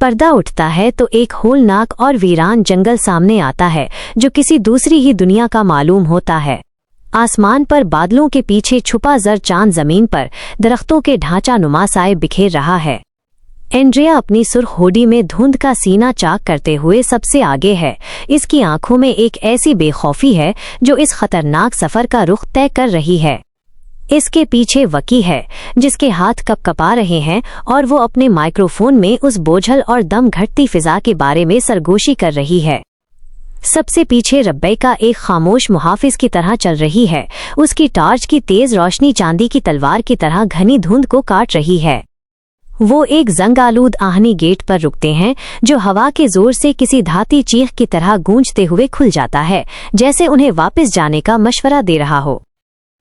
पर्दा उठता है तो एक होलनाक और वीरान जंगल सामने आता है जो किसी दूसरी ही दुनिया का मालूम होता है। आसमान पर बादलों के पीछे छुपा जर चांद जमीन पर दरख्तों के ढांचा नुमा साए बिखेर रहा है। एंड्रिया अपनी सुर्ख होडी में धुंध का सीना चाक करते हुए सबसे आगे है। इसकी आंखों में एक ऐसी बेखौफी है जो इस खतरनाक सफर का रुख तय कर रही है। इसके पीछे वकी है जिसके हाथ कपकपा रहे हैं और वो अपने माइक्रोफोन में उस बोझल और दम घटती फिजा के बारे में सरगोशी कर रही है। सबसे पीछे रब्बैका एक खामोश मुहाफिज की तरह चल रही है। उसकी टॉर्च की तेज रोशनी चांदी की तलवार की तरह घनी धुंध को काट रही है। वो एक जंग आलूद आहनी गेट पर रुकते हैं जो हवा के जोर से किसी धाती चीख की तरह गूंजते हुए खुल जाता है, जैसे उन्हें वापस जाने का मशवरा दे रहा हो।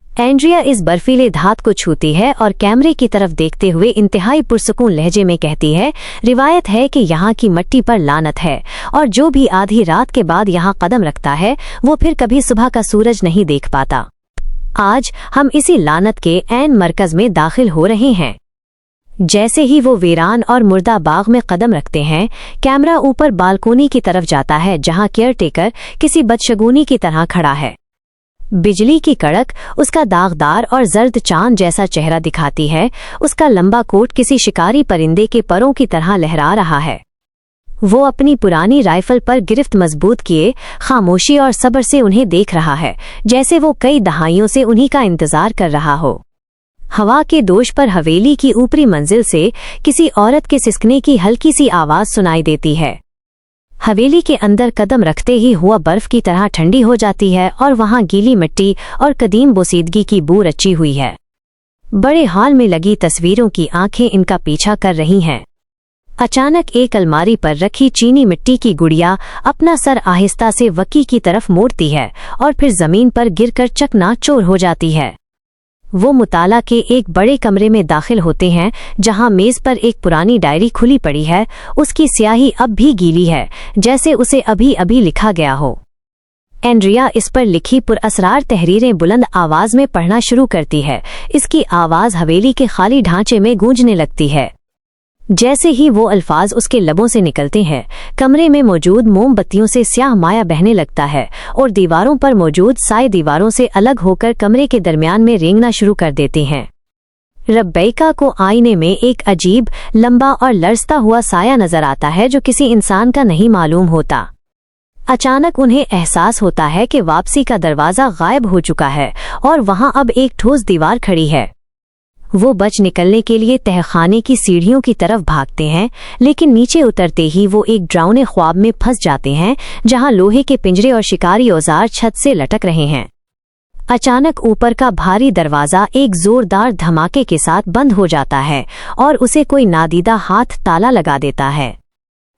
एंड्रिया इस बर्फीले धात को छूती है और कैमरे की तरफ देखते हुए इंतहाई पुरसुकून लहजे में कहती है, रिवायत है कि यहाँ की मिट्टी पर लानत है और जो भी आधी रात के बाद यहाँ कदम रखता है वो फिर कभी सुबह का सूरज नहीं देख पाता। आज हम इसी लानत के ऐन मरकज में दाखिल हो रहे हैं। जैसे ही वो वीरान और मुर्दा बाग में कदम रखते हैं, कैमरा ऊपर बालकोनी की तरफ जाता है जहाँ केयरटेकर किसी बदशगुनी की तरह खड़ा है। बिजली की कड़क उसका दागदार और जर्द चांद जैसा चेहरा दिखाती है। उसका लंबा कोट किसी शिकारी परिंदे के परों की तरह लहरा रहा है। वो अपनी पुरानी राइफल पर गिरफ्त मजबूत किए खामोशी और सब्र से उन्हें देख रहा है, जैसे वो कई दहाइयों से उन्हीं का इंतजार कर रहा हो। हवा के दोष पर हवेली की ऊपरी मंजिल से किसी औरत के सिसकने की हल्की सी आवाज सुनाई देती है। हवेली के अंदर कदम रखते ही हुआ बर्फ की तरह ठंडी हो जाती है और वहां गीली मिट्टी और कदीम बोसीदगी की बू रची हुई है। बड़े हॉल में लगी तस्वीरों की आंखें इनका पीछा कर रही हैं। अचानक एक अलमारी पर रखी चीनी मिट्टी की गुड़िया अपना सर आहिस्ता से वकी की तरफ मोड़ती है और फिर जमीन पर गिरकर चकनाचूर हो जाती है। वो मुताला के एक बड़े कमरे में दाखिल होते हैं जहां मेज पर एक पुरानी डायरी खुली पड़ी है। उसकी स्याही अब भी गीली है, जैसे उसे अभी अभी लिखा गया हो। एंड्रिया इस पर लिखी पुरअसरार तहरीरें बुलंद आवाज में पढ़ना शुरू करती है। इसकी आवाज हवेली के खाली ढांचे में गूंजने लगती है। जैसे ही वो अल्फाज उसके लबों से निकलते हैं, कमरे में मौजूद मोमबत्तियों से स्याह माया बहने लगता है और दीवारों पर मौजूद साए दीवारों से अलग होकर कमरे के दरमियान में रेंगना शुरू कर देते हैं। रब्बैका को आईने में एक अजीब, लंबा और लरसता हुआ साया नजर आता है जो किसी इंसान का नहीं मालूम होता। अचानक उन्हें एहसास होता है कि वापसी का दरवाजा गायब हो चुका है और वहां अब एक ठोस दीवार खड़ी है। वो बच निकलने के लिए तहखाने की सीढ़ियों की तरफ भागते हैं, लेकिन नीचे उतरते ही वो एक डरावने ख्वाब में फंस जाते हैं जहां लोहे के पिंजरे और शिकारी औजार छत से लटक रहे हैं। अचानक ऊपर का भारी दरवाजा एक जोरदार धमाके के साथ बंद हो जाता है और उसे कोई नादीदा हाथ ताला लगा देता है।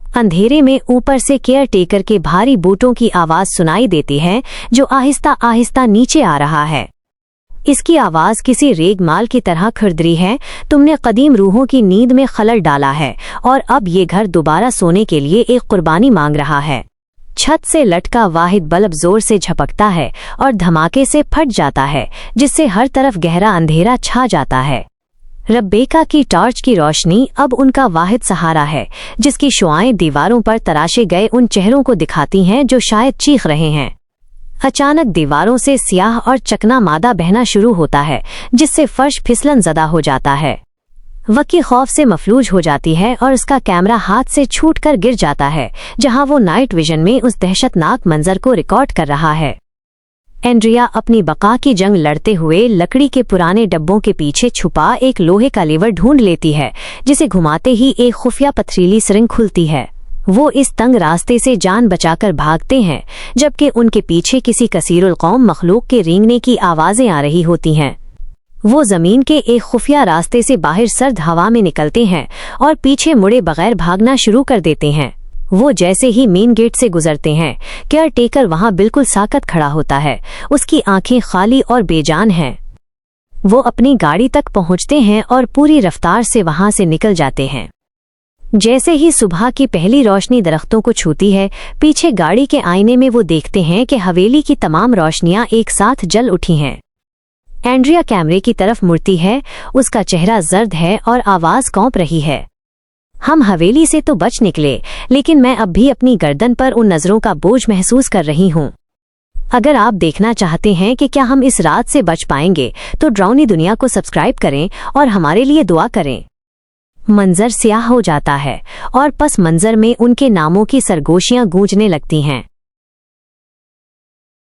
अंधेरे में ऊपर से केयरटेकर के भारी बूटों की आवाज सुनाई देती है जो आहिस्ता आहिस्ता नीचे आ रहा है। इसकी आवाज किसी रेगमाल की तरह खुरदरी है। तुमने कदीम रूहों की नींद में खलल डाला है और अब ये घर दोबारा सोने के लिए एक कुर्बानी मांग रहा है। छत से लटका वाहिद बल्ब जोर से झपकता है और धमाके से फट जाता है, जिससे हर तरफ गहरा अंधेरा छा जाता है। रब्बैका की टॉर्च की रोशनी अब उनका वाहिद सहारा है, जिसकी शुआएं दीवारों पर तराशे गए उन चेहरों को दिखाती हैं जो शायद चीख रहे हैं। अचानक दीवारों से स्याह और चकना मादा बहना शुरू होता है, जिससे फर्श फिसलन ज़दा हो जाता है। वकी खौफ से मफलूज हो जाती है और उसका कैमरा हाथ से छूटकर गिर जाता है, जहां वो नाइट विजन में उस दहशतनाक मंजर को रिकॉर्ड कर रहा है। एंड्रिया अपनी बका की जंग लड़ते हुए लकड़ी के पुराने डब्बों के पीछे छुपा एक लोहे का लीवर ढूंढ लेती है, जिसे घुमाते ही एक खुफिया पथरीली सुरंग खुलती है। वो इस तंग रास्ते से जान बचाकर भागते हैं, जबकि उनके पीछे किसी कसीरुल कौम मखलूक के रेंगने की आवाजें आ रही होती हैं। वो जमीन के एक खुफिया रास्ते से बाहर सर्द हवा में निकलते हैं और पीछे मुड़े बगैर भागना शुरू कर देते हैं। वो जैसे ही मेन गेट से गुजरते हैं, केयरटेकर वहां बिल्कुल साकत खड़ा होता है। उसकी आंखें खाली और बेजान हैं। वो अपनी गाड़ी तक पहुंचते हैं और पूरी रफ्तार से वहां से निकल जाते हैं। जैसे ही सुबह की पहली रोशनी दरख्तों को छूती है, पीछे गाड़ी के आईने में वो देखते हैं कि हवेली की तमाम रोशनियां एक साथ जल उठी हैं। एंड्रिया कैमरे की तरफ मुड़ती है। उसका चेहरा जर्द है और आवाज कौंप रही है। हम हवेली से तो बच निकले, लेकिन मैं अब भी अपनी गर्दन पर उन नजरों का बोझ महसूस कर रही हूँ। अगर आप देखना चाहते हैं कि क्या हम इस रात से बच पाएंगे, तो डरावनी दुनिया को सब्सक्राइब करें और हमारे लिए दुआ करें। मंजर स्याह हो जाता है और पस मंजर में उनके नामों की सरगोशियां गूंजने लगती हैं।